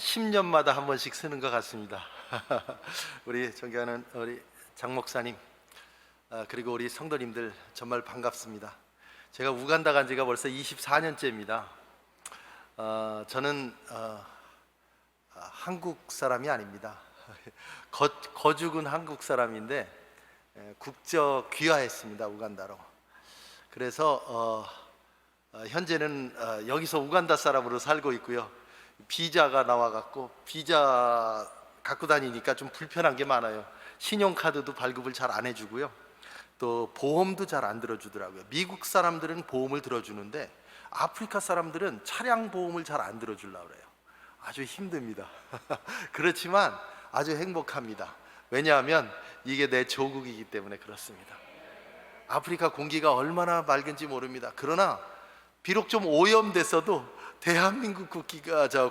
한 10년마다 한 번씩 쓰는 것 같습니다. 우리 존경하는 우리 장 목사님, 그리고 우리 성도님들 정말 반갑습니다. 제가 우간다 간 지가 벌써 24년째입니다. 저는 한국 사람이 아닙니다. 거주군 한국 사람인데 국적 귀화했습니다, 우간다로. 그래서 현재는 여기서 우간다 사람으로 살고 있고요. 비자가 나와갖고 비자 갖고 다니니까 좀 불편한 게 많아요. 신용카드도 발급을 잘 안 해주고요. 또 보험도 잘 안 들어주더라고요. 미국 사람들은 보험을 들어주는데 아프리카 사람들은 차량 보험을 잘 안 들어주려고 그래요. 아주 힘듭니다. 그렇지만 아주 행복합니다. 왜냐하면 이게 내 조국이기 때문에 그렇습니다. 아프리카 공기가 얼마나 맑은지 모릅니다. 그러나 비록 좀 오염됐어도 대한민국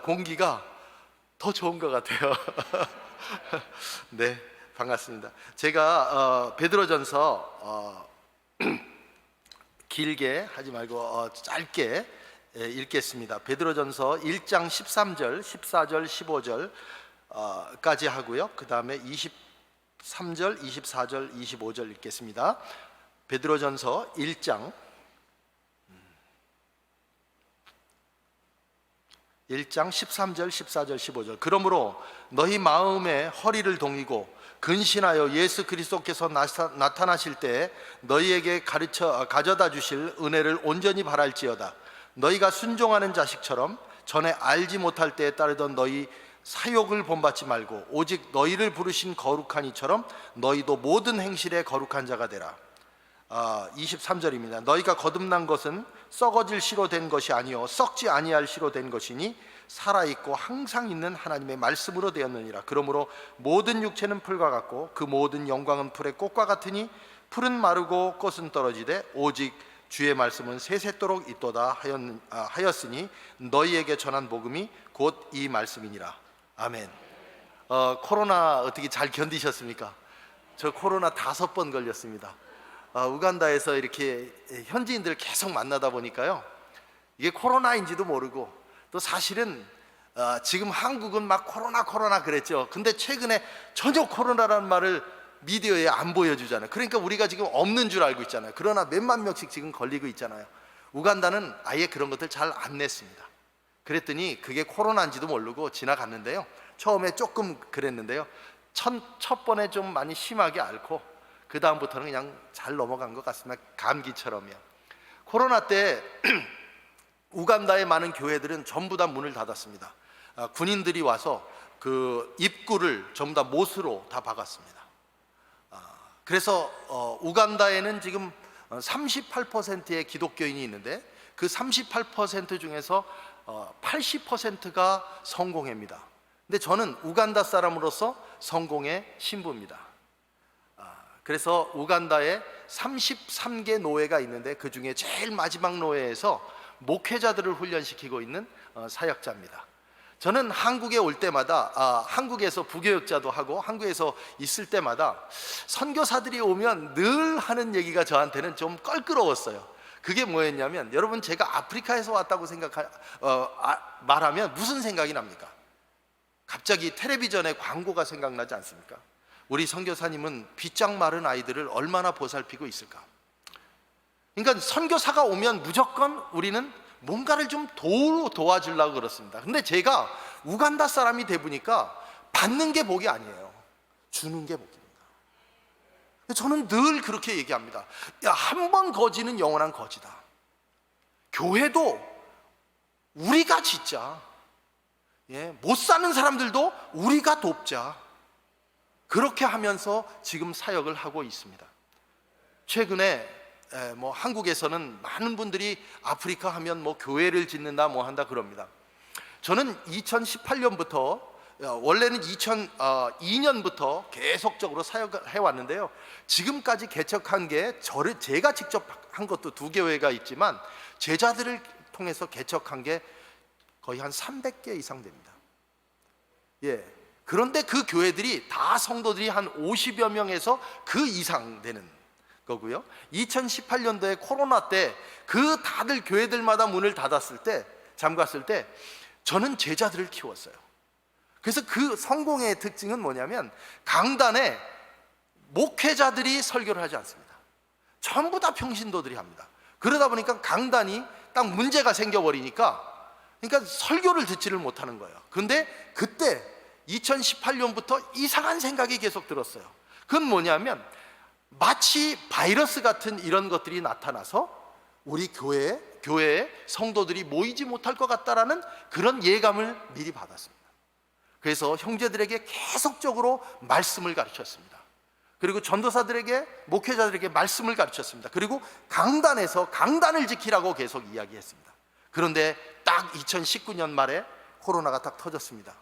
공기가 더 좋은 것 같아요. 네, 반갑습니다. 제가 베드로전서 길게 하지 말고 짧게 읽겠습니다. 베드로전서 1장 13절, 14절, 15절까지 하고요. 그 다음에 23절, 24절, 25절 읽겠습니다. 베드로전서 1장 13절, 14절, 15절. 그러므로 너희 마음에 허리를 동이고 근신하여 예수 그리스도께서 나타나실 때 너희에게 가져다 주실 은혜를 온전히 바랄지어다. 너희가 순종하는 자식처럼 전에 알지 못할 때에 따르던 너희 사욕을 본받지 말고 오직 너희를 부르신 거룩한 이처럼 너희도 모든 행실에 거룩한 자가 되라. 23절입니다. 너희가 거듭난 것은 썩어질 씨로 된 것이 아니요 썩지 아니할 씨로 된 것이니 살아있고 항상 있는 하나님의 말씀으로 되었느니라. 그러므로 모든 육체는 풀과 같고 그 모든 영광은 풀의 꽃과 같으니 풀은 마르고 꽃은 떨어지되 오직 주의 말씀은 세세토록 있도다 하였으니 너희에게 전한 복음이 곧 이 말씀이니라. 아멘. 코로나 어떻게 잘 견디셨습니까? 저 코로나 5번 걸렸습니다. 우간다에서 이렇게 현지인들 계속 만나다 보니까요, 이게 코로나인지도 모르고, 또 사실은 지금 한국은 막 코로나 그랬죠. 근데 최근에 전혀 코로나라는 말을 미디어에 안 보여주잖아요. 그러니까 우리가 지금 없는 줄 알고 있잖아요. 그러나 몇만 명씩 지금 걸리고 있잖아요. 우간다는 아예 그런 것들 잘 안 냈습니다. 그랬더니 그게 코로나인지도 모르고 지나갔는데요. 처음에 조금 그랬는데요, 첫 번에 좀 많이 심하게 앓고 그 다음부터는 그냥 잘 넘어간 것 같습니다. 감기처럼요. 코로나 때 우간다의 많은 교회들은 전부 다 문을 닫았습니다. 군인들이 와서 그 입구를 전부 다 못으로 다 박았습니다. 그래서 우간다에는 지금 38%의 기독교인이 있는데 그 38% 중에서 80%가 성공회입니다. 근데 저는 우간다 사람으로서 성공회 신부입니다. 그래서 우간다에 33개 노예가 있는데 그 중에 제일 마지막 노예에서 목회자들을 훈련시키고 있는 사역자입니다. 저는 한국에 올 때마다 한국에서 부교육자도 하고 한국에서 있을 때마다 선교사들이 오면 늘 하는 얘기가 저한테는 좀 껄끄러웠어요. 그게 뭐였냐면, 여러분 제가 아프리카에서 왔다고 말하면 무슨 생각이 납니까? 갑자기 텔레비전에 광고가 생각나지 않습니까? 우리 선교사님은 빗장 마른 아이들을 얼마나 보살피고 있을까? 그러니까 선교사가 오면 무조건 우리는 뭔가를 좀 도와주려고 그렇습니다. 근데 제가 우간다 사람이 돼 보니까 받는 게 복이 아니에요. 주는 게 복입니다. 저는 늘 그렇게 얘기합니다. 야, 한 번 거지는 영원한 거지다. 교회도 우리가 짓자. 못 사는 사람들도 우리가 돕자. 그렇게 하면서 지금 사역을 하고 있습니다. 최근에 한국에서는 많은 분들이 아프리카 하면 교회를 짓는다 한다 그럽니다. 저는 2018년부터 원래는 2002년부터 계속적으로 사역을 해왔는데요, 지금까지 개척한 게 제가 직접 한 것도 2교회가 있지만 제자들을 통해서 개척한 게 거의 한 300개 이상 됩니다. 그런데 그 교회들이 다 성도들이 한 50여 명에서 그 이상 되는 거고요. 2018년도에 코로나 때 그 다들 교회들마다 문을 닫았을 때, 잠갔을 때 저는 제자들을 키웠어요. 그래서 그 성공의 특징은 뭐냐면 강단에 목회자들이 설교를 하지 않습니다. 전부 다 평신도들이 합니다. 그러다 보니까 강단이 딱 문제가 생겨버리니까 그러니까 설교를 듣지를 못하는 거예요. 그런데 그때 2018년부터 이상한 생각이 계속 들었어요. 그건 뭐냐면 마치 바이러스 같은 이런 것들이 나타나서 우리 교회에 성도들이 모이지 못할 것 같다라는 그런 예감을 미리 받았습니다. 그래서 형제들에게 계속적으로 말씀을 가르쳤습니다. 그리고 전도사들에게, 목회자들에게 말씀을 가르쳤습니다. 그리고 강단에서 강단을 지키라고 계속 이야기했습니다. 그런데 딱 2019년 말에 코로나가 딱 터졌습니다.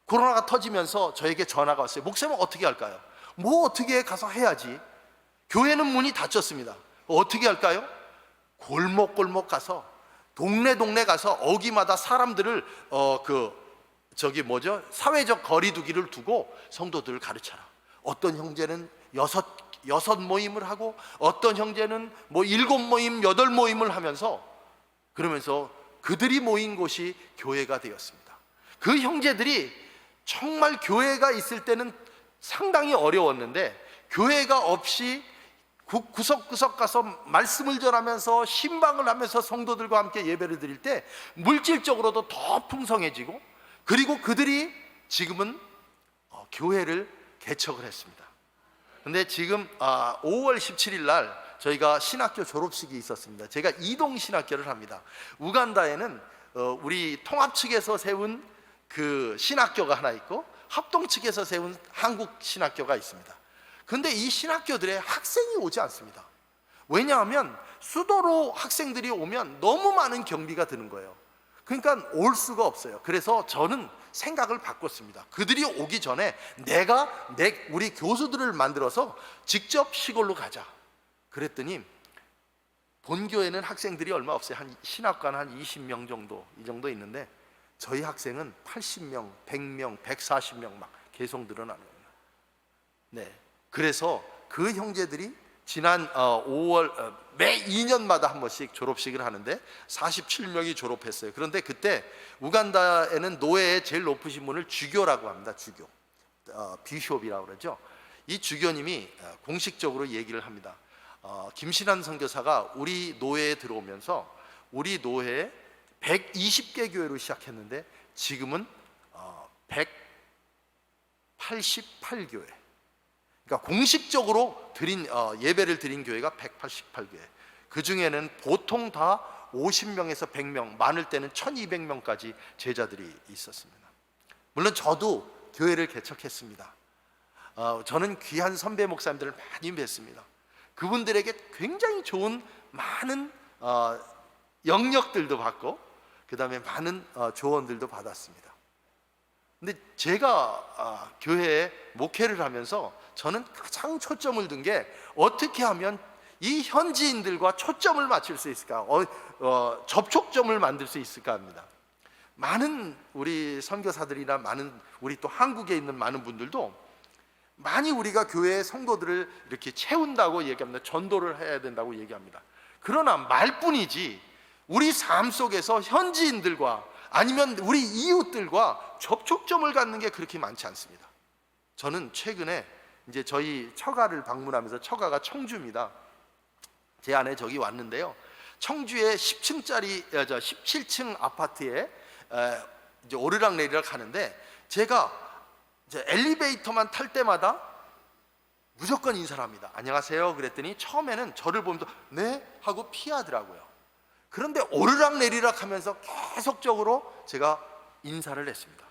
코로나가 터지면서 저에게 전화가 왔어요. 목사님 어떻게 할까요? 뭐 어떻게 가서 해야지. 교회는 문이 닫혔습니다. 어떻게 할까요? 골목골목 가서, 동네 가서 어기마다 사람들을 사회적 거리두기를 두고 성도들을 가르쳐라. 어떤 형제는 여섯 모임을 하고, 어떤 형제는 7모임, 8모임을 하면서, 그러면서 그들이 모인 곳이 교회가 되었습니다. 그 형제들이 정말 교회가 있을 때는 상당히 어려웠는데, 교회가 없이 구석구석 가서 말씀을 전하면서 신방을 하면서 성도들과 함께 예배를 드릴 때 물질적으로도 더 풍성해지고, 그리고 그들이 지금은 교회를 개척을 했습니다. 근데 지금 5월 17일 날 저희가 신학교 졸업식이 있었습니다. 제가 이동 신학교를 합니다. 우간다에는 우리 통합 측에서 세운 그 신학교가 하나 있고, 합동 측에서 세운 한국 신학교가 있습니다. 근데 이 신학교들에 학생이 오지 않습니다. 왜냐하면 수도로 학생들이 오면 너무 많은 경비가 드는 거예요. 그러니까 올 수가 없어요. 그래서 저는 생각을 바꿨습니다. 그들이 오기 전에 우리 교수들을 만들어서 직접 시골로 가자. 그랬더니 본교에는 학생들이 얼마 없어요. 신학과는 한 20명 정도, 이 정도 있는데 저희 학생은 80명, 100명, 140명 막 계속 늘어나는 겁니다. 네. 그래서 그 형제들이 지난 5월 매 2년마다 한 번씩 졸업식을 하는데 47명이 졸업했어요. 그런데 그때 우간다에는 노예의 제일 높으신 분을 주교라고 합니다. 주교, 비숍이라고 그러죠. 이 주교님이 공식적으로 얘기를 합니다. 김신환 선교사가 우리 노예에 들어오면서 우리 노예에 120개 교회로 시작했는데 지금은 188교회. 그러니까 공식적으로 예배를 드린 교회가 188교회. 그 중에는 보통 다 50명에서 100명, 많을 때는 1200명까지 제자들이 있었습니다. 물론 저도 교회를 개척했습니다. 저는 귀한 선배 목사님들을 많이 뵀습니다. 그분들에게 굉장히 좋은 많은 영역들도 받고, 그 다음에 많은 조언들도 받았습니다. 근데 제가 교회에 목회를 하면서 저는 가장 초점을 둔 게 어떻게 하면 이 현지인들과 초점을 맞출 수 있을까, 접촉점을 만들 수 있을까 합니다. 많은 우리 선교사들이나 많은 우리 또 한국에 있는 많은 분들도 많이 우리가 교회의 성도들을 이렇게 채운다고 얘기합니다. 전도를 해야 된다고 얘기합니다. 그러나 말뿐이지 우리 삶 속에서 현지인들과 아니면 우리 이웃들과 접촉점을 갖는 게 그렇게 많지 않습니다. 저는 최근에 이제 저희 처가를 방문하면서, 처가가 청주입니다. 제 아내 저기 왔는데요. 청주의 17층 아파트에 이제 오르락내리락 하는데, 제가 이제 엘리베이터만 탈 때마다 무조건 인사를 합니다. 안녕하세요 그랬더니 처음에는 저를 보면서 네 하고 피하더라고요. 그런데 오르락내리락 하면서 계속적으로 제가 인사를 했습니다.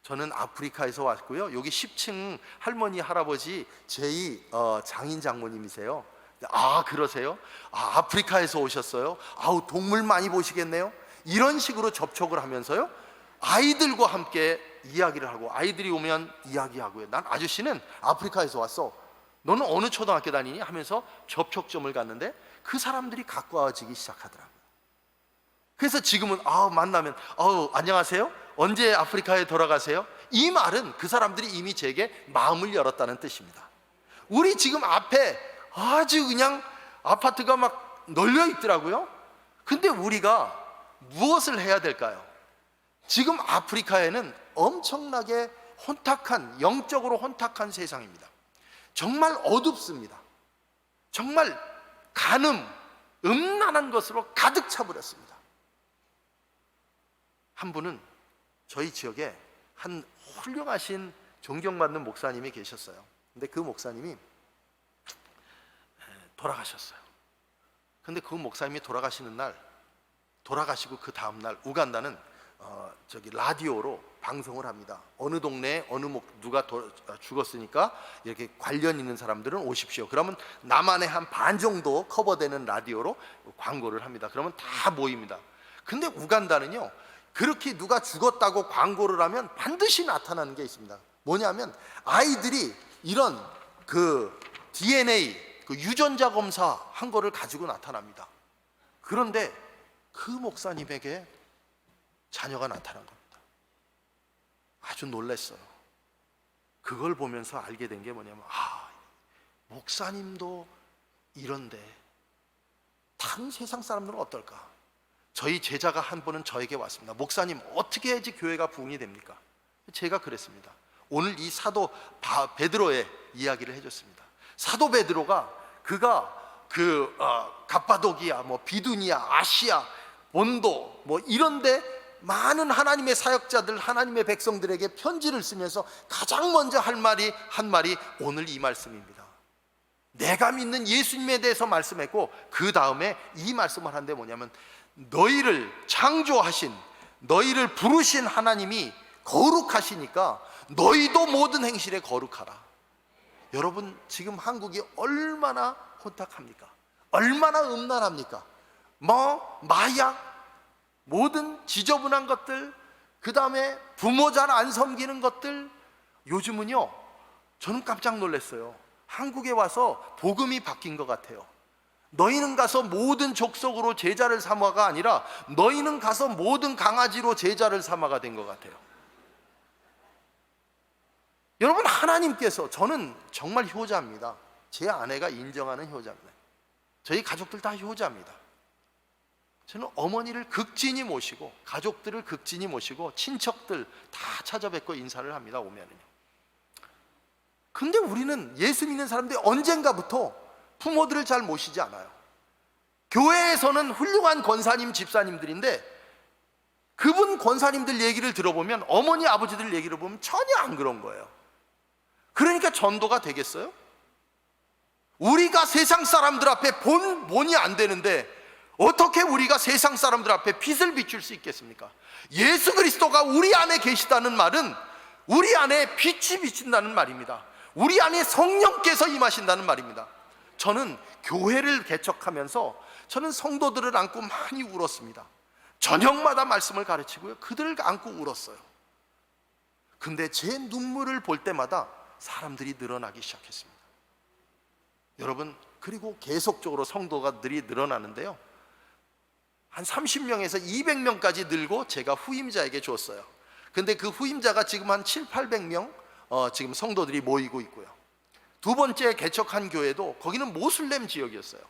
저는 아프리카에서 왔고요. 여기 10층 할머니 할아버지 제2 장인 장모님이세요. 아 그러세요? 아프리카에서 오셨어요? 아우 동물 많이 보시겠네요. 이런 식으로 접촉을 하면서요, 아이들과 함께 이야기를 하고, 아이들이 오면 이야기하고요. 난 아저씨는 아프리카에서 왔어, 너는 어느 초등학교 다니니? 하면서 접촉점을 갖는데 그 사람들이 가까워지기 시작하더라고요. 그래서 지금은 만나면 안녕하세요? 언제 아프리카에 돌아가세요? 이 말은 그 사람들이 이미 제게 마음을 열었다는 뜻입니다. 우리 지금 앞에 아주 그냥 아파트가 막 널려 있더라고요. 근데 우리가 무엇을 해야 될까요? 지금 아프리카에는 엄청나게 혼탁한, 영적으로 혼탁한 세상입니다. 정말 어둡습니다. 정말 음란한 것으로 가득 차버렸습니다. 한 분은 저희 지역에 한 훌륭하신 존경받는 목사님이 계셨어요. 근데 그 목사님이 돌아가셨어요. 근데 그 목사님이 돌아가시고 그 다음날 우간다는 라디오로 방송을 합니다. 어느 동네에 누가 죽었으니까 이렇게 관련 있는 사람들은 오십시오. 그러면 남한의 한 반 정도 커버되는 라디오로 광고를 합니다. 그러면 다 모입니다. 근데 우간다는요, 그렇게 누가 죽었다고 광고를 하면 반드시 나타나는 게 있습니다. 뭐냐면 아이들이 이런 DNA 유전자 검사 한 거를 가지고 나타납니다. 그런데 그 목사님에게 자녀가 나타난 겁니다. 아주 놀랐어요. 그걸 보면서 알게 된 게 뭐냐면, 목사님도 이런데 다른 세상 사람들은 어떨까? 저희 제자가 한 분은 저에게 왔습니다. 목사님, 어떻게 해야지 교회가 부흥이 됩니까? 제가 그랬습니다. 오늘 이 사도 베드로의 이야기를 해줬습니다. 사도 베드로가 갑바도기아, 비두니아, 아시아, 본도 이런데 많은 하나님의 사역자들, 하나님의 백성들에게 편지를 쓰면서 가장 먼저 한 말이 오늘 이 말씀입니다. 내가 믿는 예수님에 대해서 말씀했고, 그 다음에 이 말씀을 하는데 뭐냐면, 너희를 창조하신, 너희를 부르신 하나님이 거룩하시니까 너희도 모든 행실에 거룩하라. 여러분, 지금 한국이 얼마나 혼탁합니까? 얼마나 음란합니까? 마약, 모든 지저분한 것들, 그 다음에 부모 잘 안 섬기는 것들. 요즘은요, 저는 깜짝 놀랐어요. 한국에 와서 복음이 바뀐 것 같아요. 너희는 가서 모든 족속으로 제자를 삼아가 아니라 너희는 가서 모든 강아지로 제자를 삼아가 된 것 같아요. 여러분, 하나님께서, 저는 정말 효자입니다. 제 아내가 인정하는 효자입니다. 저희 가족들 다 효자입니다. 저는 어머니를 극진히 모시고, 가족들을 극진히 모시고, 친척들 다 찾아뵙고 인사를 합니다, 오면은요. 근데 우리는 예수 믿는 사람들이 언젠가부터 부모들을 잘 모시지 않아요. 교회에서는 훌륭한 권사님, 집사님들인데 그분 권사님들 얘기를 들어보면, 어머니, 아버지들 얘기를 보면 전혀 안 그런 거예요. 그러니까 전도가 되겠어요? 우리가 세상 사람들 앞에 본이 안 되는데 어떻게 우리가 세상 사람들 앞에 빛을 비출 수 있겠습니까? 예수 그리스도가 우리 안에 계시다는 말은 우리 안에 빛이 비친다는 말입니다. 우리 안에 성령께서 임하신다는 말입니다. 저는 교회를 개척하면서 저는 성도들을 안고 많이 울었습니다. 저녁마다 말씀을 가르치고요, 그들을 안고 울었어요. 근데 제 눈물을 볼 때마다 사람들이 늘어나기 시작했습니다. 여러분, 그리고 계속적으로 성도가들이 늘어나는데요, 한 30명에서 200명까지 늘고 제가 후임자에게 줬어요. 근데 그 후임자가 지금 한 700~800명 지금 성도들이 모이고 있고요. 두 번째 개척한 교회도 거기는 모슬렘 지역이었어요.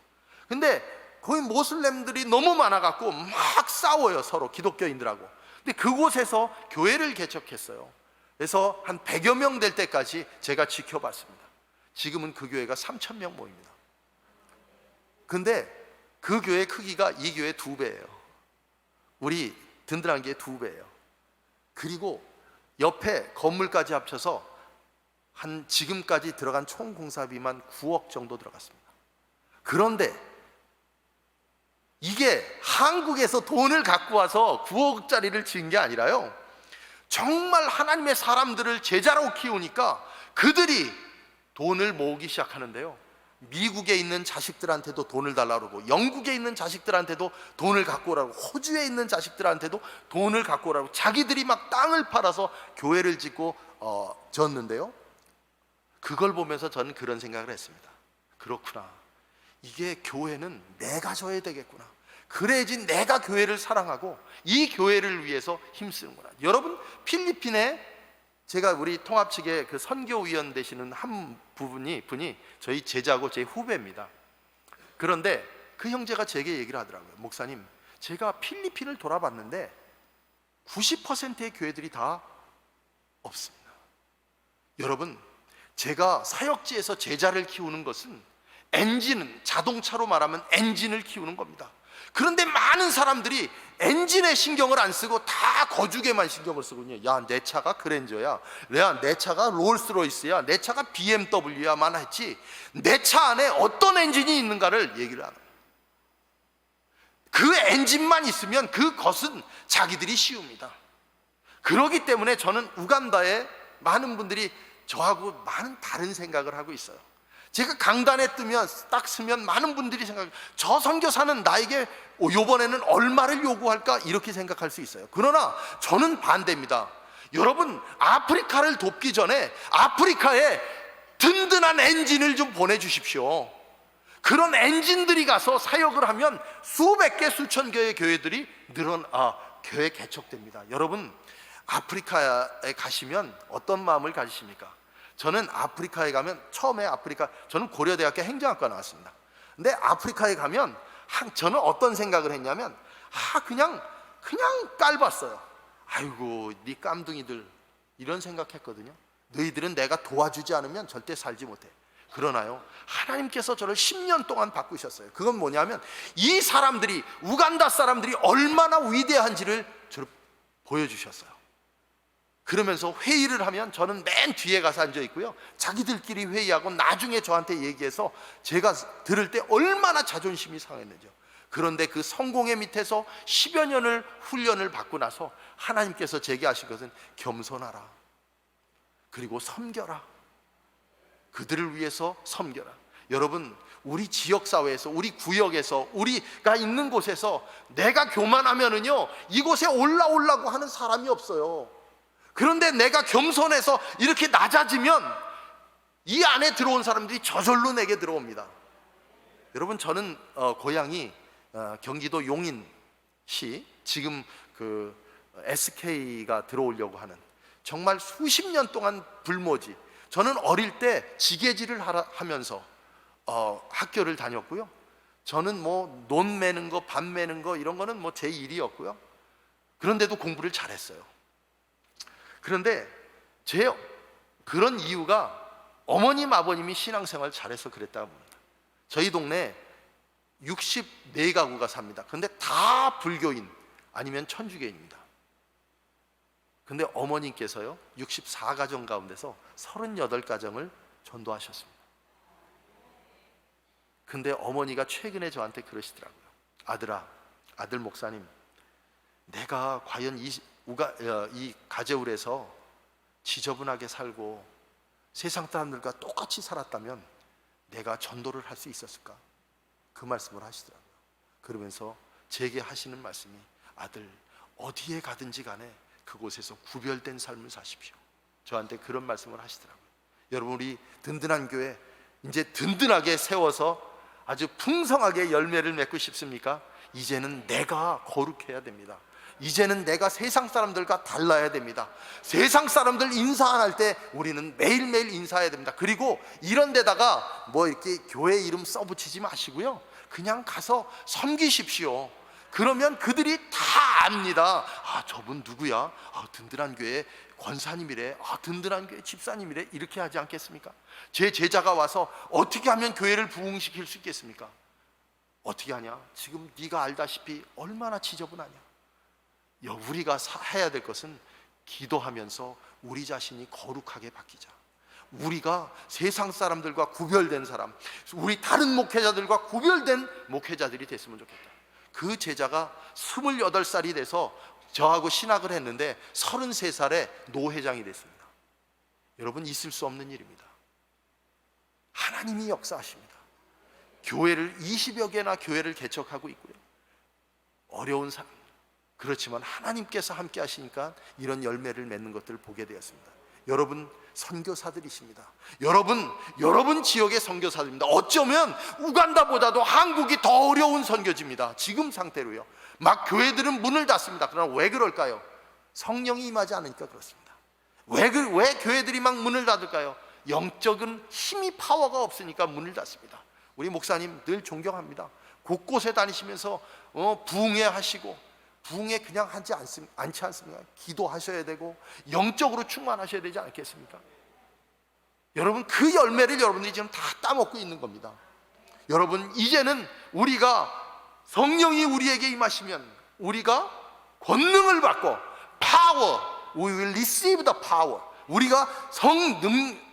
근데 거기 모슬렘들이 너무 많아갖고 막 싸워요, 서로, 기독교인들하고. 근데 그곳에서 교회를 개척했어요. 그래서 한 100여 명 될 때까지 제가 지켜봤습니다. 지금은 그 교회가 3,000명 모입니다. 근데 그 교회 크기가 이 교회 2배예요. 우리 든든한 게 2배예요. 그리고 옆에 건물까지 합쳐서 한 지금까지 들어간 총 공사비만 9억 정도 들어갔습니다. 그런데 이게 한국에서 돈을 갖고 와서 9억짜리를 지은 게 아니라요, 정말 하나님의 사람들을 제자로 키우니까 그들이 돈을 모으기 시작하는데요, 미국에 있는 자식들한테도 돈을 달라고 그러고, 영국에 있는 자식들한테도 돈을 갖고 오라고, 호주에 있는 자식들한테도 돈을 갖고 오라고, 자기들이 막 땅을 팔아서 교회를 짓고 졌는데요, 그걸 보면서 저는 그런 생각을 했습니다. 그렇구나, 이게 교회는 내가 져야 되겠구나. 그래야지 내가 교회를 사랑하고 이 교회를 위해서 힘쓰는구나. 여러분, 필리핀에 제가 우리 통합 측의 그 선교위원 되시는 한 분이 저희 제자고 제 후배입니다. 그런데 그 형제가 제게 얘기를 하더라고요. 목사님, 제가 필리핀을 돌아봤는데 90%의 교회들이 다 없습니다. 여러분, 제가 사역지에서 제자를 키우는 것은 엔진은, 자동차로 말하면 엔진을 키우는 겁니다. 그런데 많은 사람들이 엔진에 신경을 안 쓰고 다 거죽에만 신경을 쓰거든요. 야, 내 차가 그랜저야, 야, 내 차가 롤스로이스야, 내 차가 BMW야만 했지 내 차 안에 어떤 엔진이 있는가를 얘기를 안 합니다. 그 엔진만 있으면 그것은 자기들이 씌웁니다. 그렇기 때문에 저는 우간다에 많은 분들이 저하고 많은 다른 생각을 하고 있어요. 제가 강단에 딱 서면 많은 분들이 생각해요. 저 선교사는 나에게 이번에는 얼마를 요구할까? 이렇게 생각할 수 있어요. 그러나 저는 반대입니다. 여러분, 아프리카를 돕기 전에 아프리카에 든든한 엔진을 좀 보내주십시오. 그런 엔진들이 가서 사역을 하면 수백 개, 수천 개의 교회들이 교회 개척됩니다. 여러분, 아프리카에 가시면 어떤 마음을 가지십니까? 저는 아프리카에 가면, 처음에 저는 고려대학교 행정학과 나왔습니다. 근데 아프리카에 가면 저는 어떤 생각을 했냐면 그냥 깔봤어요. 아이고, 네 깜둥이들, 이런 생각했거든요. 너희들은 내가 도와주지 않으면 절대 살지 못해. 그러나요, 하나님께서 저를 10년 동안 바꾸셨어요. 그건 뭐냐면 이 사람들이, 우간다 사람들이 얼마나 위대한지를 저를 보여주셨어요. 그러면서 회의를 하면 저는 맨 뒤에 가서 앉아 있고요, 자기들끼리 회의하고 나중에 저한테 얘기해서 제가 들을 때 얼마나 자존심이 상했는지요. 그런데 그 성공의 밑에서 10여 년을 훈련을 받고 나서 하나님께서 제게 하신 것은 겸손하라, 그리고 섬겨라, 그들을 위해서 섬겨라. 여러분, 우리 지역사회에서, 우리 구역에서, 우리가 있는 곳에서 내가 교만하면은요, 이곳에 올라오려고 하는 사람이 없어요. 그런데 내가 겸손해서 이렇게 낮아지면 이 안에 들어온 사람들이 저절로 내게 들어옵니다. 여러분, 저는 고향이 경기도 용인시, 지금 그 SK가 들어오려고 하는, 정말 수십 년 동안 불모지. 저는 어릴 때 지게질을 하면서 학교를 다녔고요. 저는 뭐 논 매는 거, 밭 매는 거, 이런 거는 뭐 제 일이었고요. 그런데도 공부를 잘했어요. 그런데 그런 이유가 어머님, 아버님이 신앙생활 잘해서 그랬다고 봅니다. 저희 동네 64가구가 삽니다. 그런데 다 불교인 아니면 천주교인입니다. 근데 어머님께서요, 64가정 가운데서 38가정을 전도하셨습니다. 근데 어머니가 최근에 저한테 그러시더라고요. 아들 목사님, 내가 과연 이 가제울에서 지저분하게 살고 세상 사람들과 똑같이 살았다면 내가 전도를 할 수 있었을까? 그 말씀을 하시더라고요. 그러면서 제게 하시는 말씀이, 아들, 어디에 가든지 간에 그곳에서 구별된 삶을 사십시오. 저한테 그런 말씀을 하시더라고요. 여러분, 우리 든든한 교회 이제 든든하게 세워서 아주 풍성하게 열매를 맺고 싶습니까? 이제는 내가 거룩해야 됩니다. 이제는 내가 세상 사람들과 달라야 됩니다. 세상 사람들 인사 안 할 때 우리는 매일매일 인사해야 됩니다. 그리고 이런 데다가 뭐 이렇게 교회 이름 써붙이지 마시고요, 그냥 가서 섬기십시오. 그러면 그들이 다 압니다. 저분 누구야? 든든한 교회 권사님이래, 든든한 교회 집사님이래, 이렇게 하지 않겠습니까? 제 제자가 와서 어떻게 하면 교회를 부흥시킬 수 있겠습니까? 어떻게 하냐? 지금 네가 알다시피 얼마나 지저분하냐. 우리가 해야 될 것은 기도하면서 우리 자신이 거룩하게 바뀌자. 우리가 세상 사람들과 구별된 사람, 우리 다른 목회자들과 구별된 목회자들이 됐으면 좋겠다. 그 제자가 28살이 돼서 저하고 신학을 했는데 33살에 노회장이 됐습니다. 여러분, 있을 수 없는 일입니다. 하나님이 역사하십니다. 교회를 20여 개나 교회를 개척하고 있고요. 어려운 사람, 그렇지만 하나님께서 함께 하시니까 이런 열매를 맺는 것들을 보게 되었습니다. 여러분, 선교사들이십니다. 여러분 지역의 선교사들입니다. 어쩌면 우간다보다도 한국이 더 어려운 선교지입니다. 지금 상태로요. 막 교회들은 문을 닫습니다. 그러나 왜 그럴까요? 성령이 임하지 않으니까 그렇습니다. 왜 교회들이 막 문을 닫을까요? 영적인 힘이, 파워가 없으니까 문을 닫습니다. 우리 목사님 늘 존경합니다. 곳곳에 다니시면서 부흥회 하시고 부흥에 그냥 않지 않습니까? 기도하셔야 되고 영적으로 충만하셔야 되지 않겠습니까? 여러분, 그 열매를 여러분들이 지금 다 따먹고 있는 겁니다. 여러분, 이제는 우리가 성령이 우리에게 임하시면 우리가 권능을 받고 power, we will receive the power, 우리가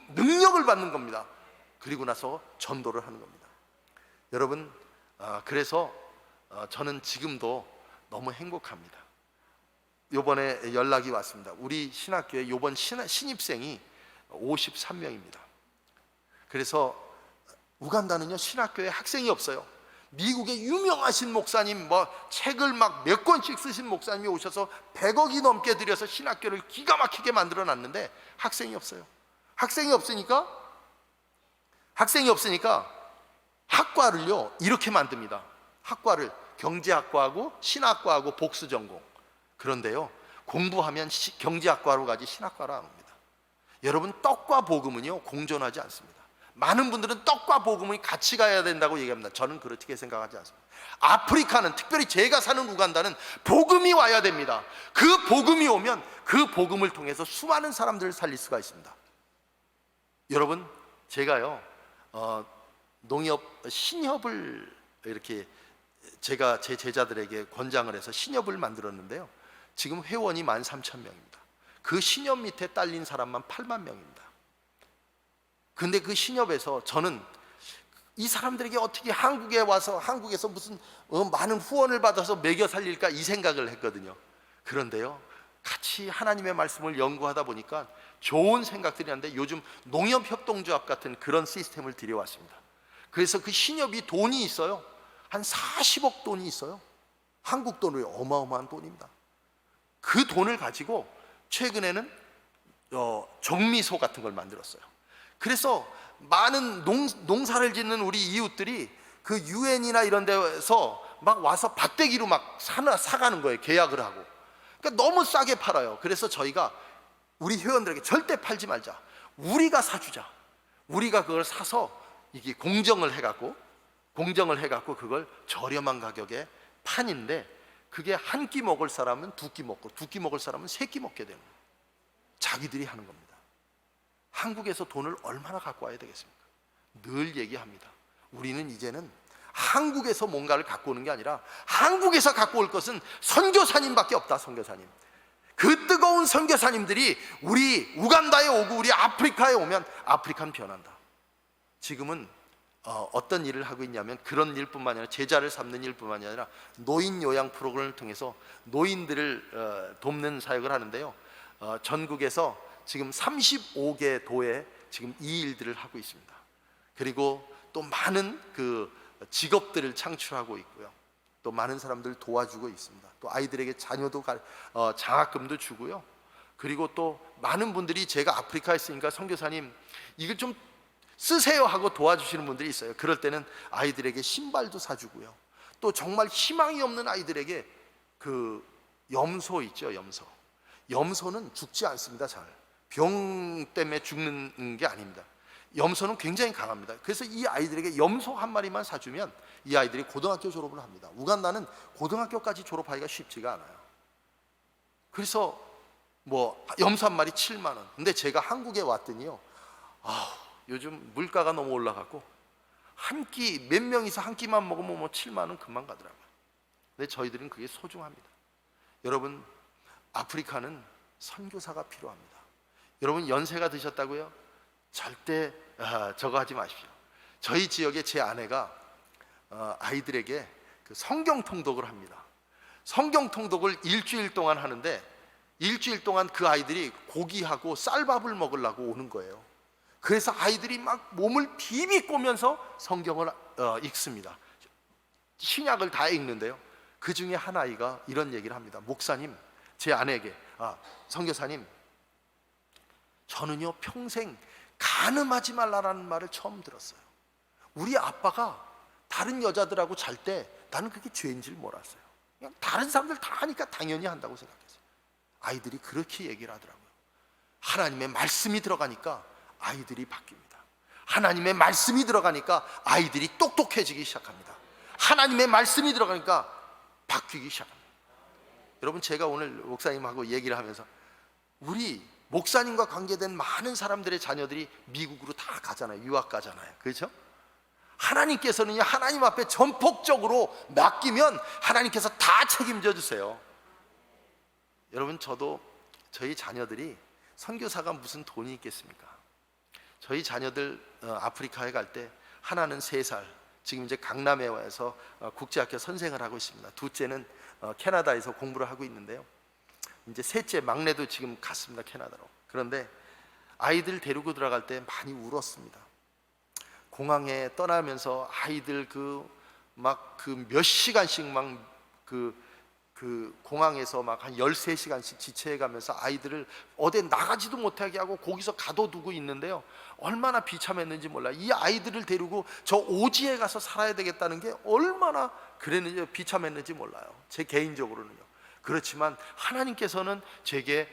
능력을 받는 겁니다. 그리고 나서 전도를 하는 겁니다. 여러분, 그래서 저는 지금도 너무 행복합니다. 요번에 연락이 왔습니다. 우리 신학교에 요번 신입생이 53명입니다. 그래서 우간다는요, 신학교에 학생이 없어요. 미국의 유명하신 목사님, 책을 막 몇 권씩 쓰신 목사님이 오셔서 100억이 넘게 들여서 신학교를 기가 막히게 만들어 놨는데 학생이 없어요. 학생이 없으니까 학과를요 이렇게 만듭니다. 학과를 경제학과하고 신학과하고 복수전공. 그런데요, 공부하면 경제학과로 가지 신학과로 안 옵니다. 여러분, 떡과 복음은요 공존하지 않습니다. 많은 분들은 떡과 복음이 같이 가야 된다고 얘기합니다. 저는 그렇게 생각하지 않습니다. 아프리카는, 특별히 제가 사는 우간다는 복음이 와야 됩니다. 그 복음이 오면 그 복음을 통해서 수많은 사람들을 살릴 수가 있습니다. 여러분, 제가요 농협 신협을 이렇게 제가 제 제자들에게 권장을 해서 신협을 만들었는데요, 지금 회원이 13,000명입니다. 그 신협 밑에 딸린 사람만 8만 명입니다. 근데 그 신협에서 저는 이 사람들에게 어떻게 한국에 와서 한국에서 무슨 많은 후원을 받아서 먹여 살릴까, 이 생각을 했거든요. 그런데요, 같이 하나님의 말씀을 연구하다 보니까 좋은 생각들이 나는데 요즘 농협협동조합 같은 그런 시스템을 들여왔습니다. 그래서 그 신협이 돈이 있어요. 한 40억 돈이 있어요. 한국 돈으로 어마어마한 돈입니다. 그 돈을 가지고 최근에는 정미소 같은 걸 만들었어요. 그래서 많은 농사를 짓는 우리 이웃들이 그 유엔이나 이런 데서 막 와서 밭대기로 막 사가는 거예요. 계약을 하고. 그러니까 너무 싸게 팔아요. 그래서 저희가 우리 회원들에게 절대 팔지 말자, 우리가 사주자. 우리가 그걸 사서 이게 공정을 해갖고 그걸 저렴한 가격에 판인데, 그게 한 끼 먹을 사람은 두 끼 먹고 두 끼 먹을 사람은 세 끼 먹게 되는 거예요. 자기들이 하는 겁니다. 한국에서 돈을 얼마나 갖고 와야 되겠습니까? 늘 얘기합니다. 우리는 이제는 한국에서 뭔가를 갖고 오는 게 아니라 한국에서 갖고 올 것은 선교사님밖에 없다. 선교사님, 그 뜨거운 선교사님들이 우리 우간다에 오고 우리 아프리카에 오면 아프리카는 변한다. 지금은 어떤 일을 하고 있냐면, 그런 일뿐만 아니라 제자를 삼는 일뿐만 아니라 노인 요양 프로그램을 통해서 노인들을 돕는 사역을 하는데요, 전국에서 지금 35개 도에 지금 이 일들을 하고 있습니다. 그리고 또 많은 그 직업들을 창출하고 있고요, 또 많은 사람들을 도와주고 있습니다. 또 아이들에게 자녀도 장학금도 주고요. 그리고 또 많은 분들이 제가 아프리카에 있으니까 선교사님 이걸 좀 쓰세요 하고 도와주시는 분들이 있어요. 그럴 때는 아이들에게 신발도 사주고요. 또 정말 희망이 없는 아이들에게 그 염소 있죠, 염소는 죽지 않습니다. 잘 병 때문에 죽는 게 아닙니다. 염소는 굉장히 강합니다. 그래서 이 아이들에게 염소 한 마리만 사주면 이 아이들이 고등학교 졸업을 합니다. 우간다는 고등학교까지 졸업하기가 쉽지가 않아요. 그래서 염소 한 마리 7만 원. 근데 제가 한국에 왔더니요, 요즘 물가가 너무 올라가고 한 끼, 몇 명이서 한 끼만 먹으면 7만 원 금방 가더라고요. 근데 저희들은 그게 소중합니다. 여러분, 아프리카는 선교사가 필요합니다. 여러분, 연세가 드셨다고요? 절대 저거 하지 마십시오. 저희 지역에 제 아내가 아이들에게 그 성경 통독을 합니다. 성경 통독을 일주일 동안 하는데, 일주일 동안 그 아이들이 고기하고 쌀밥을 먹으려고 오는 거예요. 그래서 아이들이 막 몸을 비비꼬면서 성경을 읽습니다. 신약을 다 읽는데요, 그 중에 한 아이가 이런 얘기를 합니다. 목사님, 제 아내에게, 선교사님, 저는요 평생 간음하지 말라라는 말을 처음 들었어요. 우리 아빠가 다른 여자들하고 잘 때 나는 그게 죄인 줄 몰랐어요. 그냥 다른 사람들 다 하니까 당연히 한다고 생각했어요. 아이들이 그렇게 얘기를 하더라고요. 하나님의 말씀이 들어가니까 아이들이 바뀝니다. 하나님의 말씀이 들어가니까 아이들이 똑똑해지기 시작합니다. 하나님의 말씀이 들어가니까 바뀌기 시작합니다. 여러분, 제가 오늘 목사님하고 얘기를 하면서 우리 목사님과 관계된 많은 사람들의 자녀들이 미국으로 다 가잖아요. 유학 가잖아요. 그렇죠? 하나님께서는요, 하나님 앞에 전폭적으로 맡기면 하나님께서 다 책임져 주세요. 여러분, 저도 저희 자녀들이 선교사가 무슨 돈이 있겠습니까? 저희 자녀들 아프리카에 갈 때 하나는 3살, 지금 이제 강남에 와서 국제학교 선생을 하고 있습니다. 둘째는 캐나다에서 공부를 하고 있는데요, 이제 셋째 막내도 지금 갔습니다, 캐나다로. 그런데 아이들 데리고 들어갈 때 많이 울었습니다. 공항에 떠나면서 아이들 막 몇 시간씩 그 공항에서 막 한 13시간씩 지체해 가면서 아이들을 어디 나가지도 못하게 하고 거기서 가둬두고 있는데요, 얼마나 비참했는지 몰라요. 이 아이들을 데리고 저 오지에 가서 살아야 되겠다는 게 얼마나 그랬는지, 비참했는지 몰라요, 제 개인적으로는요. 그렇지만 하나님께서는 제게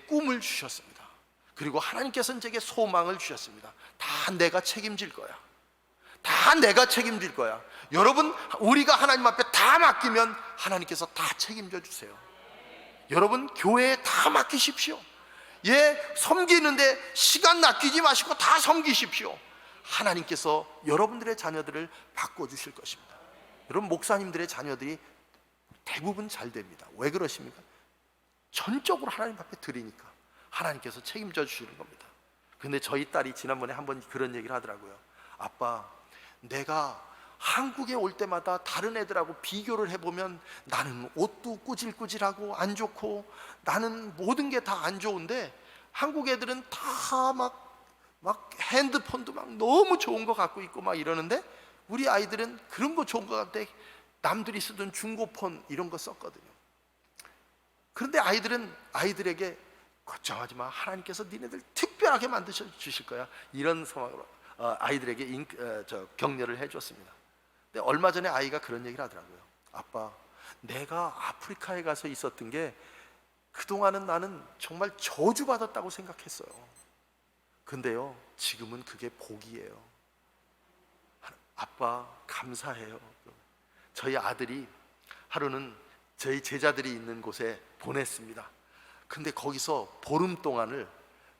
꿈을 주셨습니다. 그리고 하나님께서는 제게 소망을 주셨습니다. 다 내가 책임질 거야. 다 내가 책임질 거야. 여러분, 우리가 하나님 앞에 다 맡기면 하나님께서 다 책임져 주세요. 여러분, 교회에 다 맡기십시오. 섬기는데 시간 낚이지 마시고 다 섬기십시오. 하나님께서 여러분들의 자녀들을 바꿔주실 것입니다. 여러분, 목사님들의 자녀들이 대부분 잘 됩니다. 왜 그러십니까? 전적으로 하나님 앞에 드리니까 하나님께서 책임져 주시는 겁니다. 근데 저희 딸이 지난번에 한번 그런 얘기를 하더라고요. 아빠, 내가 한국에 올 때마다 다른 애들하고 비교를 해보면 나는 옷도 꾸질꾸질하고 안 좋고 나는 모든 게 다 안 좋은데 한국 애들은 다 막 핸드폰도 막 너무 좋은 거 갖고 있고 막 이러는데 우리 아이들은 그런 거 좋은 거 같아 남들이 쓰던 중고폰 이런 거 썼거든요. 그런데 아이들에게 걱정하지 마, 하나님께서 니네들 특별하게 만드셔 주실 거야, 이런 소망으로 아이들에게 격려를 해줬습니다. 근데 얼마 전에 아이가 그런 얘기를 하더라고요. 아빠, 내가 아프리카에 가서 있었던 게 그동안은 나는 정말 저주받았다고 생각했어요. 근데요, 지금은 그게 복이에요. 아빠, 감사해요. 저희 아들이 하루는 저희 제자들이 있는 곳에 보냈습니다. 근데 거기서 보름 동안을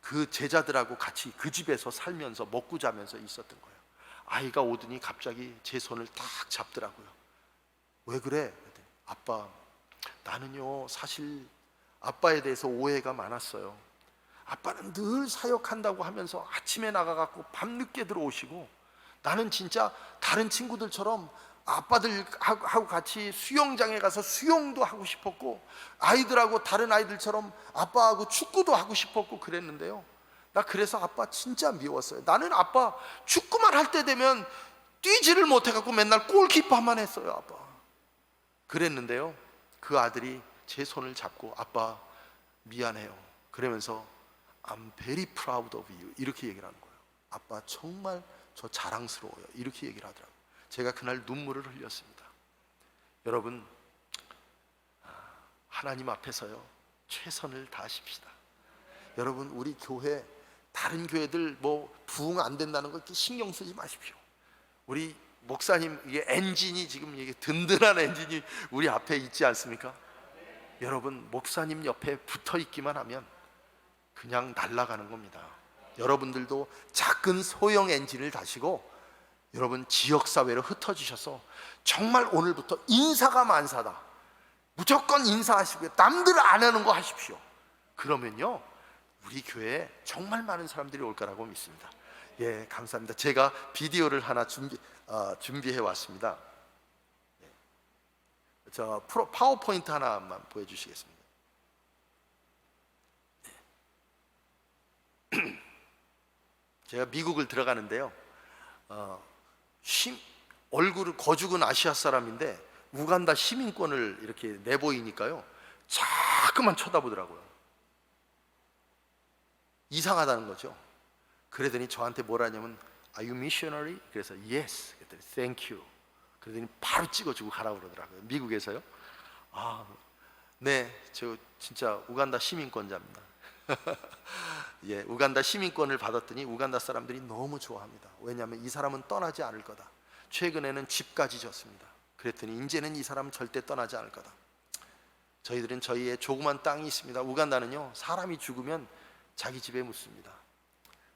그 제자들하고 같이 그 집에서 살면서 먹고 자면서 있었던 거예요. 아이가 오더니 갑자기 제 손을 딱 잡더라고요. 왜 그래? 아빠, 나는요 사실 아빠에 대해서 오해가 많았어요. 아빠는 늘 사역한다고 하면서 아침에 나가갖고 밤늦게 들어오시고, 나는 진짜 다른 친구들처럼 아빠들하고 같이 수영장에 가서 수영도 하고 싶었고 아이들하고 다른 아이들처럼 아빠하고 축구도 하고 싶었고 그랬는데요, 나 그래서 아빠 진짜 미웠어요. 나는 아빠 축구만 할 때 되면 뛰지를 못해갖고 맨날 골키퍼만 했어요, 아빠. 그랬는데요, 그 아들이 제 손을 잡고 아빠 미안해요 그러면서 I'm very proud of you 이렇게 얘기를 하는 거예요. 아빠 정말 저 자랑스러워요 이렇게 얘기를 하더라고요. 제가 그날 눈물을 흘렸습니다. 여러분, 하나님 앞에서요 최선을 다하십시다. 여러분, 우리 교회 다른 교회들 뭐 부흥 안 된다는 거 신경 쓰지 마십시오. 우리 목사님, 이게 엔진이 지금 이게 든든한 엔진이 우리 앞에 있지 않습니까? 여러분, 목사님 옆에 붙어 있기만 하면 그냥 날아가는 겁니다. 여러분들도 작은 소형 엔진을 다시고 여러분 지역사회로 흩어지셔서 정말 오늘부터 인사가 만사다, 무조건 인사하시고요, 남들 안 하는 거 하십시오. 그러면요 우리 교회에 정말 많은 사람들이 올 거라고 믿습니다. 예, 감사합니다. 제가 비디오를 하나 준비해 왔습니다. 저 파워포인트 하나만 보여주시겠습니다. 제가 미국을 들어가는데요, 얼굴을 거죽은 아시아 사람인데 우간다 시민권을 이렇게 내보이니까요 자꾸만 쳐다보더라고요. 이상하다는 거죠. 그러더니 저한테 뭐라냐면 Are you missionary? 그래서 Yes. 그랬더니 Thank you. 그러더니 바로 찍어주고 가라고 그러더라고요. 미국에서요. 네, 저 진짜 우간다 시민권자입니다. 예, 우간다 시민권을 받았더니 우간다 사람들이 너무 좋아합니다. 왜냐하면 이 사람은 떠나지 않을 거다. 최근에는 집까지 졌습니다. 그랬더니 이제는 이 사람은 절대 떠나지 않을 거다. 저희들은 저희의 조그만 땅이 있습니다. 우간다는요, 사람이 죽으면 자기 집에 묻습니다.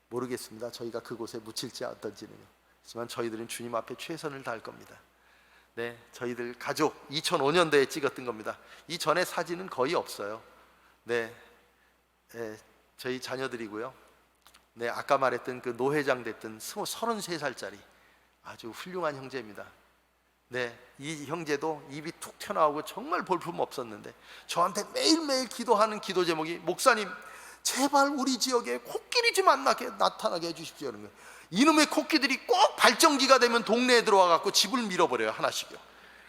모르겠습니다. 저희가 그곳에 묻힐지 어떤지는요. 하지만 저희들은 주님 앞에 최선을 다할 겁니다. 네, 저희들 가족 2005년도에 찍었던 겁니다. 이 전에 사진은 거의 없어요. 네, 저희 자녀들이고요. 네, 아까 말했던 그 노회장 됐던 33살짜리 아주 훌륭한 형제입니다. 네, 이 형제도 입이 툭 튀어나오고 정말 볼품 없었는데 저한테 매일매일 기도하는 기도 제목이, 목사님 제발 우리 지역에 코끼리 좀 안 나타나게 해주십시오. 이런 거예요. 이놈의 코끼들이 꼭 발정기가 되면 동네에 들어와 갖고 집을 밀어버려요. 하나씩요.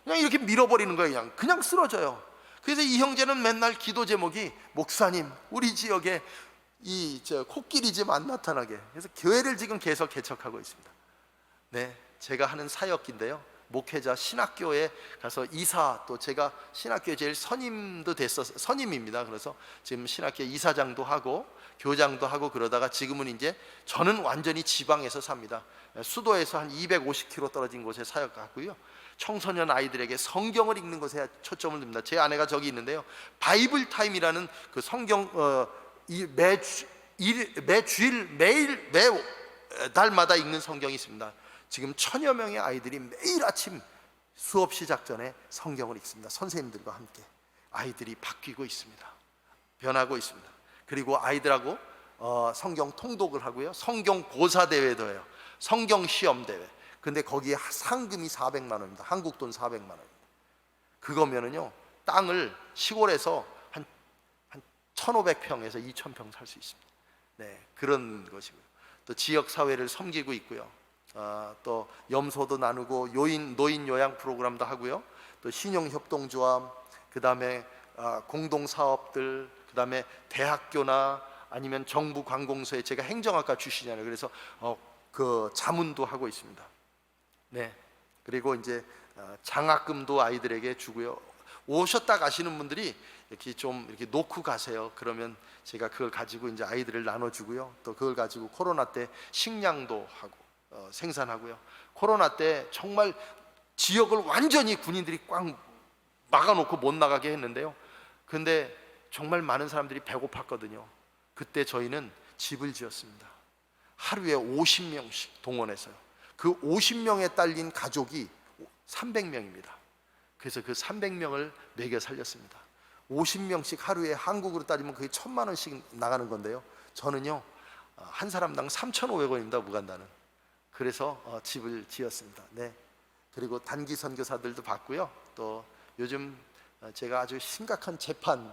그냥 이렇게 밀어버리는 거예요. 그냥 쓰러져요. 그래서 이 형제는 맨날 기도 제목이, 목사님 우리 지역에 코끼리 좀 안 나타나게. 그래서 교회를 지금 계속 개척하고 있습니다. 네, 제가 하는 사역인데요, 목회자 신학교에 가서 이사, 또 제가 신학교에 제일 선임도 됐었어요. 선임입니다. 그래서 지금 신학교 이사장도 하고 교장도 하고 그러다가 지금은 이제 저는 완전히 지방에서 삽니다. 수도에서 한 250km 떨어진 곳에 사역하고요. 청소년 아이들에게 성경을 읽는 것에 초점을 둡니다. 제 아내가 저기 있는데요, 바이블 타임이라는 그 성경 매달마다 읽는 성경이 있습니다. 지금 1000여 명의 아이들이 매일 아침 수업 시작 전에 성경을 읽습니다. 선생님들과 함께. 아이들이 바뀌고 있습니다. 변하고 있습니다. 그리고 아이들하고 성경 통독을 하고요, 성경 고사 대회도 해요. 성경 시험 대회. 근데 거기에 상금이 400만 원입니다. 한국 돈 400만 원입니다. 그거면은요, 땅을 시골에서 한 1500평에서 2000평 살 수 있습니다. 네, 그런 것이고요. 또 지역 사회를 섬기고 있고요. 또 염소도 나누고 노인 요양 프로그램도 하고요. 또 신용협동조합, 그 다음에 공동사업들, 그 다음에 대학교나 아니면 정부 관공서에, 제가 행정학과 출신이잖아요. 그래서 그 자문도 하고 있습니다. 네, 그리고 이제 장학금도 아이들에게 주고요. 오셨다 가시는 분들이 이렇게 좀 이렇게 놓고 가세요. 그러면 제가 그걸 가지고 이제 아이들을 나눠주고요. 또 그걸 가지고 코로나 때 식량도 하고 생산하고요. 코로나 때 정말 지역을 완전히 군인들이 꽉 막아놓고 못 나가게 했는데요. 근데 정말 많은 사람들이 배고팠거든요. 그때 저희는 집을 지었습니다. 하루에 50명씩 동원해서요. 그 50명에 딸린 가족이 300명입니다. 그래서 그 300명을 먹여 살렸습니다. 50명씩 하루에 한국으로 따지면 그게 1000만 원씩 나가는 건데요. 저는요, 한 사람당 3,500원입니다. 무간다는. 그래서 집을 지었습니다. 네. 그리고 단기 선교사들도 받고요. 또 요즘 제가 아주 심각한 재판을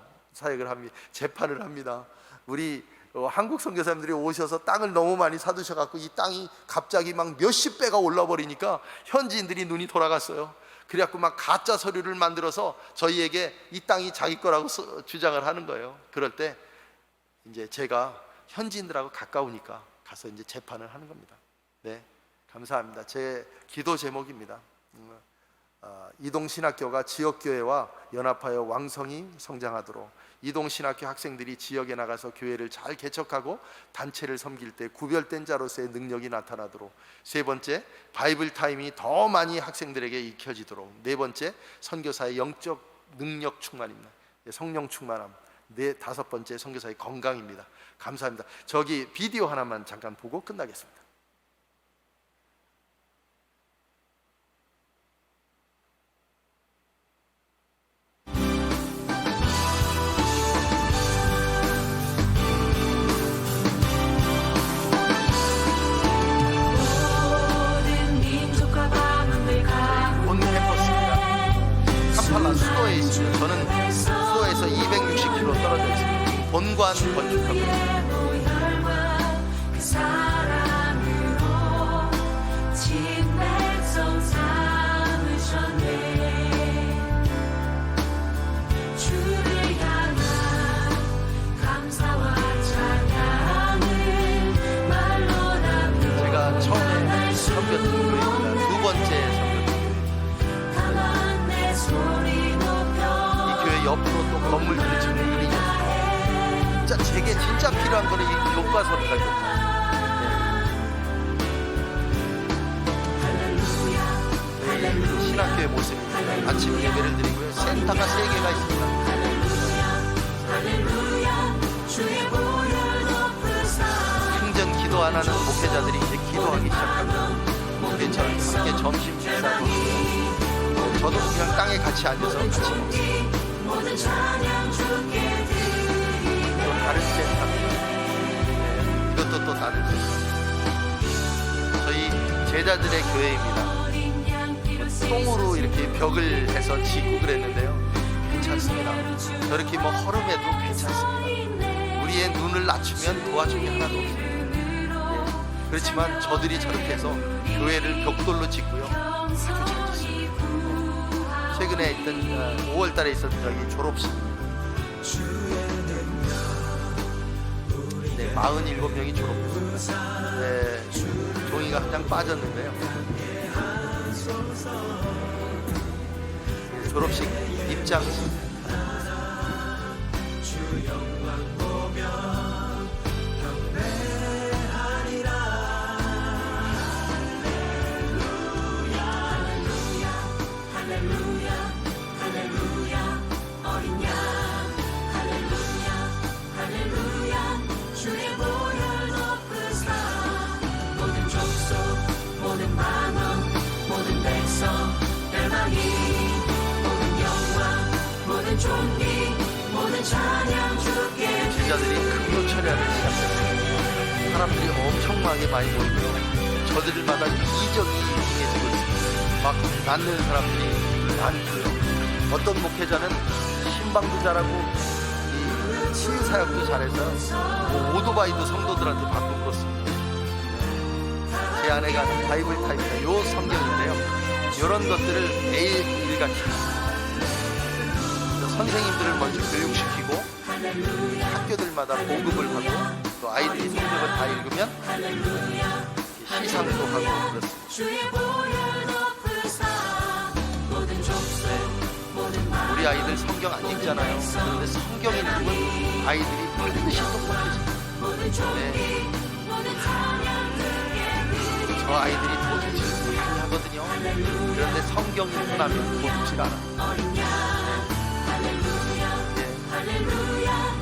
합니다. 우리 한국 선교사님들이 오셔서 땅을 너무 많이 사두셔 갖고 이 땅이 갑자기 막 몇십 배가 올라 버리니까 현지인들이 눈이 돌아갔어요. 그래갖고 막 가짜 서류를 만들어서 저희에게 이 땅이 자기 거라고 주장을 하는 거예요. 그럴 때 이제 제가 현지인들하고 가까우니까 가서 이제 재판을 하는 겁니다. 네, 감사합니다. 제 기도 제목입니다. 이동신학교가 지역교회와 연합하여 왕성히 성장하도록, 이동신학교 학생들이 지역에 나가서 교회를 잘 개척하고 단체를 섬길 때 구별된 자로서의 능력이 나타나도록, 세 번째, 바이블 타임이 더 많이 학생들에게 익혀지도록, 네 번째, 선교사의 영적 능력 충만입니다. 성령 충만함, 다섯 번째, 선교사의 건강입니다. 감사합니다. 저기 비디오 하나만 잠깐 보고 끝나겠습니다. 수도에 있습니다. 저는 수도에서 260km 떨어져 있습니다. 본관 건축하고 있습니다. 제가 처음에 섬겼던 교회입니다. 두 번째 옆으로 또 건물들이 지금 그리죠. 진짜 제게 진짜 필요한 거는 이 교과서입니다. 교과서. 신학교의 모습입니다. 아침 예배를 드리고요. 센터가 3개가 있습니다. 생전 기도 안 하는 목회자들이 이제 기도하기 시작하고 우리처럼 함께 점심 식사도 하고 저도 그냥 땅에 같이 앉아서 같이 먹어요. 또 다른 세상, 이것도 또 다른 세상. 저희 제자들의 교회입니다. 똥으로 이렇게 벽을 해서 짓고 그랬는데요, 괜찮습니다. 저렇게 뭐 허름해도 괜찮습니다. 우리의 눈을 낮추면 도와줄 게 하나도 없습니다. 그렇지만 저들이 저렇게 해서 교회를 벽돌로 짓고요, 아주 잘 짓습니다. 최근에 있던 5월달에 있었던 저기 졸업식입니다. 네, 47명이 졸업했습니다. 네, 종이가 한 장 빠졌는데요. 졸업식 입장식. 제자들이 큰 철야를 시작했어요. 사람들이 엄청나게 많이 모이고요, 저들마다 이적이 행해지고 있습니다. 막 낳는 사람들이 많고요, 어떤 목회자는 신방도 잘하고 이 치유사역도 잘해서 오토바이도 성도들한테 받고 그렇습니다. 제 아내가 하는 바이블 타입이다, 요 성경인데요, 이런 것들을 매일같이 선생님들을 먼저 교육시키고 학교들마다 보급을 하고 또 아이들이 성경을 다 읽으면 시상도 하고 그렇습니다. 우리 아이들 성경 안 읽잖아요. 그런데 성경 읽으면 아이들이 반드시 똑똑해집니다. 네. 저 아이들이 도둑질 많이 하거든요. 그런데 성경 읽고 나면 도둑질 않아요.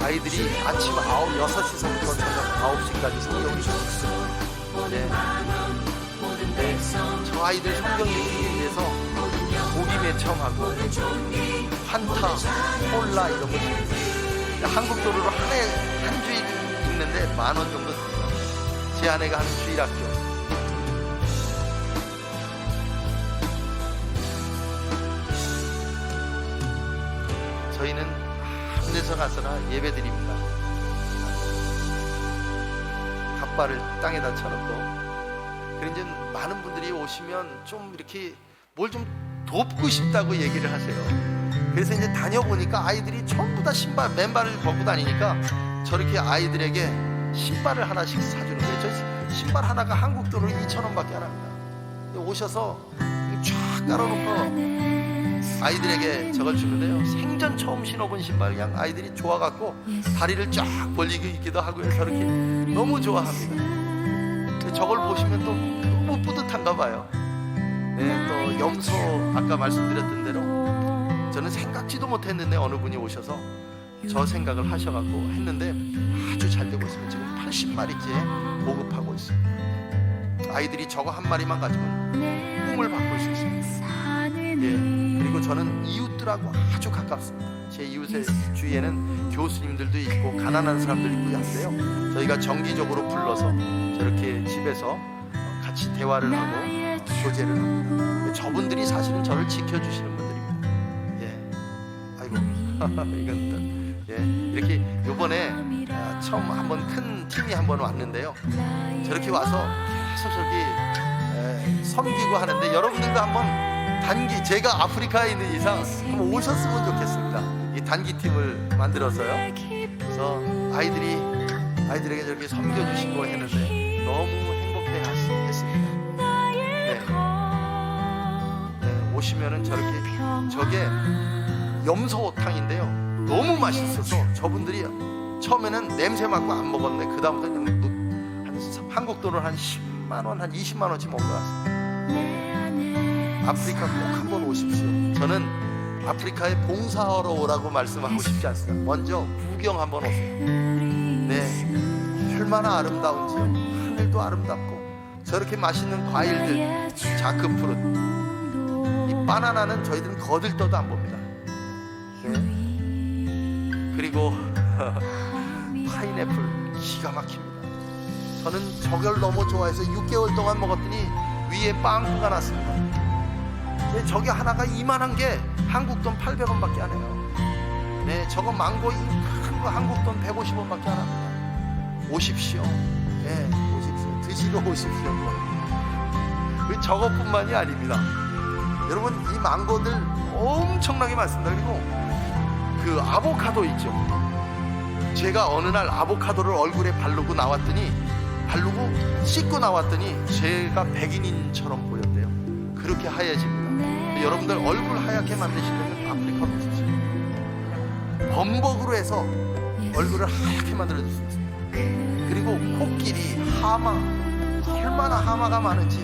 아이들이 아침 6시서부터 저녁 9시까지 성경을 읽어요. 네. 네. 저 아이들 성경 읽기 위해서 보기 매첨하고 환타, 콜라 이런 거 줍니다. 한국 도로로 한 주일 읽는데 10,000원 정도 듭니다. 제 아내가 하는 주일학교. 저희는 아무 데서 가서나 예배 드립니다. 갓발을 땅에다 쳐놓고. 그래 이제 많은 분들이 오시면 좀 이렇게 뭘 좀 돕고 싶다고 얘기를 하세요. 그래서 이제 다녀보니까 아이들이 전부 다 신발, 맨발을 벗고 다니니까 저렇게 아이들에게 신발을 하나씩 사주는 거예요. 저 신발 하나가 한국 돈으로 2,000원밖에 안 합니다. 오셔서 쫙 깔아놓고 아이들에게 저걸 주는데요, 생전 처음 신어본 신발, 그냥 아이들이 좋아갖고 다리를 쫙 벌리고 있기도 하고요. 저렇게 너무 좋아합니다. 저걸 보시면 또 너무 뿌듯한가 봐요. 네, 또 염소 아까 말씀드렸던 대로 저는 생각지도 못했는데 어느 분이 오셔서 저 생각을 하셔갖고 했는데 아주 잘 되고 있습니다. 지금 80마리째 보급하고 있습니다. 아이들이 저거 한 마리만 가지면 꿈을 바꿀 수 있습니다. 예, 그리고 저는 이웃들하고 아주 가깝습니다. 제 이웃의 주위에는 교수님들도 있고 가난한 사람들도 있고 한데요, 저희가 정기적으로 불러서 저렇게 집에서 같이 대화를 하고 교제를 합니다. 저분들이 사실은 저를 지켜주시는 분들입니다. 예, 아이고 이건 또, 예, 이렇게 요번에 처음 한번 큰 팀이 한번 왔는데요, 저렇게 와서 계속 저기 섬기고 하는데 여러분들도 한번 단기, 제가 아프리카에 있는 이상 한번 오셨으면 좋겠습니다. 이 단기팀을 만들어서요. 그래서 아이들에게 저렇게 섬겨주시고 했는데 너무 행복해 했습니다. 네. 네, 오시면은 저게 염소탕인데요, 너무 맛있어서 저분들이 처음에는 냄새 맡고 안 먹었네. 그 다음부터 한국 돈으로 한 10만원, 한 20만원치 먹은 것 같습니다. 아프리카 꼭 한번 오십시오. 저는 아프리카에 봉사하러 오라고 말씀하고 싶지 않습니다. 먼저 구경 한번 오세요. 네, 얼마나 아름다운지요. 하늘도 아름답고 저렇게 맛있는 과일들, 자크푸릇, 이 바나나는 저희들은 거들떠도 안 봅니다. 네. 그리고 파인애플 기가 막힙니다. 저는 저걸 너무 좋아해서 6개월 동안 먹었더니 위에 빵꾸가 났습니다. 네, 저게 하나가 이만한 게 한국 돈 800원밖에 안 해요. 네, 저거 망고 큰 거 한국 돈 150원밖에 안 합니다. 오십시오. 네, 오십시오. 드시러 오십시오. 저것뿐만이 아닙니다. 여러분, 이 망고들 엄청나게 많습니다. 그리고 그 아보카도 있죠. 제가 어느 날 아보카도를 얼굴에 바르고 씻고 나왔더니 제가 백인인처럼 보였대요. 그렇게 하얘집니다. 여러분들 얼굴 하얗게 만드시려면 아프리카로 오십시오. 범벅으로 해서 얼굴을 하얗게 만들어줄 수 있습니다. 그리고 코끼리, 하마, 얼마나 하마가 많은지,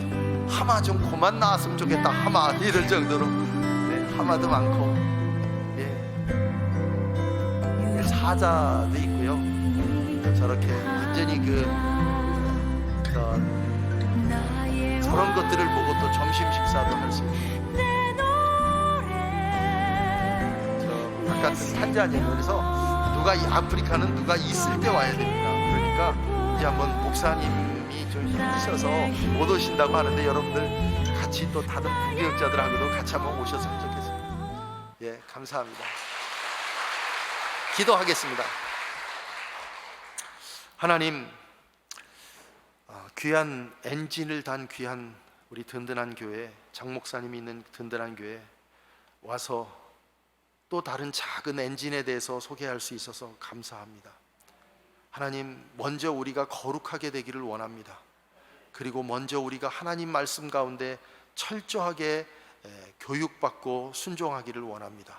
하마 좀 그만 나왔으면 좋겠다, 하마, 이럴 정도로. 네, 하마도 많고, 예, 사자도 있고요. 저렇게 완전히 저런 것들을 보고 또 점심 식사도 할 수 있고. 저 아까 탄자니아, 그래서 누가 이 아프리카는 누가 있을 때 와야 됩니다. 그러니까 이제 한번 목사님이 좀 힘드셔서 못 오신다고 하는데 여러분들 같이 또 다른 부교육자들하고도 같이 한번 오셨으면 좋겠습니다. 예, 감사합니다. 기도하겠습니다. 하나님, 귀한 엔진을 단 귀한 우리 든든한 교회, 장 목사님이 있는 든든한 교회 와서 또 다른 작은 엔진에 대해서 소개할 수 있어서 감사합니다. 하나님, 먼저 우리가 거룩하게 되기를 원합니다. 그리고 먼저 우리가 하나님 말씀 가운데 철저하게 교육받고 순종하기를 원합니다.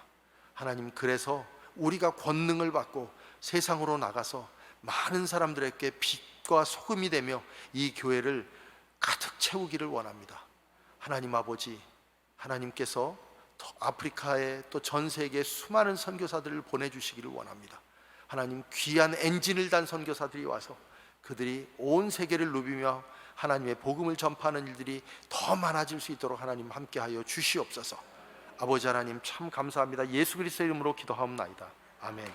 하나님, 그래서 우리가 권능을 받고 세상으로 나가서 많은 사람들에게 빛과 소금이 되며 이 교회를 가득 채우기를 원합니다. 하나님 아버지, 하나님께서 아프리카에 또 전 세계에 수많은 선교사들을 보내주시기를 원합니다. 하나님, 귀한 엔진을 단 선교사들이 와서 그들이 온 세계를 누비며 하나님의 복음을 전파하는 일들이 더 많아질 수 있도록 하나님 함께하여 주시옵소서. 아버지 하나님, 참 감사합니다. 예수 그리스도의 이름으로 기도하옵나이다. 아멘.